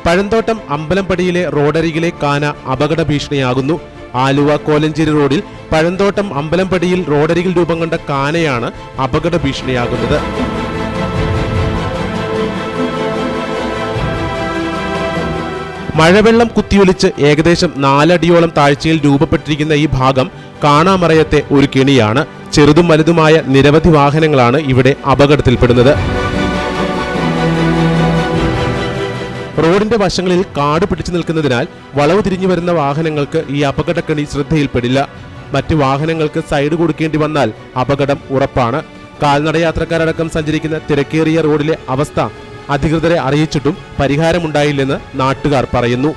പഴന്തോട്ടം അമ്പലംപടിയിലെ റോഡരികിലെ കാന അപകട ഭീഷണിയാകുന്നു. ആലുവ കോലഞ്ചേരി റോഡിൽ പഴന്തോട്ടം അമ്പലംപടിയിൽ റോഡരികിൽ രൂപം കൊണ്ട കാനയാണ് അപകട ഭീഷണിയാകുന്നത്. മഴവെള്ളം കുത്തിയൊലിച്ച് ഏകദേശം 4 അടിയോളം താഴ്ചയിൽ രൂപപ്പെട്ടിരിക്കുന്ന ഈ ഭാഗം കാണാമറയത്തെ ഒരു കെണിയാണ്. ചെറുതും വലുതുമായ നിരവധി വാഹനങ്ങളാണ് ഇവിടെ അപകടത്തിൽപ്പെടുന്നത്. റോഡിന്റെ വശങ്ങളിൽ കാട് പിടിച്ചു നിൽക്കുന്നതിനാൽ വളവ് തിരിഞ്ഞു വരുന്ന വാഹനങ്ങൾക്ക് ഈ അപകടക്കണി ശ്രദ്ധയിൽപ്പെടില്ല. മറ്റു വാഹനങ്ങൾക്ക് സൈഡ് കൊടുക്കേണ്ടി വന്നാൽ അപകടം ഉറപ്പാണ്. കാൽനടയാത്രക്കാരടക്കം സഞ്ചരിക്കുന്ന തിരക്കേറിയ റോഡിലെ അവസ്ഥ അധികൃതരെ അറിയിച്ചിട്ടും പരിഹാരമുണ്ടായില്ലെന്ന് നാട്ടുകാർ പറയുന്നു.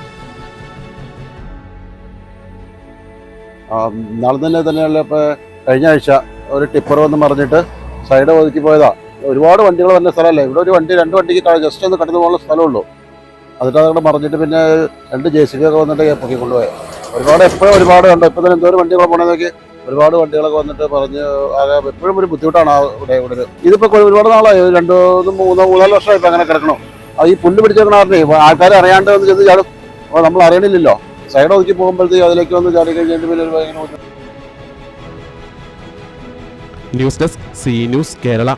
നാളെ തന്നെയല്ല, ഇപ്പോൾ കഴിഞ്ഞ ആഴ്ച ഒരു ടിപ്പർ വന്ന് മറിഞ്ഞിട്ട് സൈഡ് ഒതുക്കി പോയതാ. ഒരുപാട് വണ്ടികൾ വന്ന സ്ഥലമല്ലേ, ഇവിടെ ഒരു വണ്ടി 2 വണ്ടിക്ക് ജസ്റ്റ് ഒന്ന് കടന്നു പോകാനുള്ള സ്ഥലമുള്ളൂ. എന്നിട്ട് അതവിടെ മറിഞ്ഞിട്ട് പിന്നെ 2 JCB ഒക്കെ വന്നിട്ട് പൊക്കി കൊണ്ടുപോയത്. എപ്പോഴും ഒരുപാട് കണ്ടു. ഇപ്പം തന്നെ എന്തോരം വണ്ടികൾ പോകണമെന്നൊക്കെ ഒരുപാട് വണ്ടികളൊക്കെ വന്നിട്ട് പറഞ്ഞ് എപ്പോഴും ഒരു ബുദ്ധിമുട്ടാണ് ഇവിടെ. ഇതിപ്പോൾ ഒരുപാട് നാളായി, 2-3-4 വർഷമായി ഇപ്പം അങ്ങനെ കിടക്കണം. ഈ പുല്ല് പിടിച്ചേക്കണേ ആൾക്കാർ അറിയാണ്ട് വന്ന് ചെന്ന് ചാടും. അപ്പോൾ നമ്മൾ അറിയണില്ലല്ലോ. സൈഡ് ഒതുക്കി പോകുമ്പോഴത്തേക്ക് അതിലേക്ക് വന്ന് ചാടി കഴിഞ്ഞിട്ട് പിന്നെ ഒരു ഭയങ്കര. News desk, C news Kerala.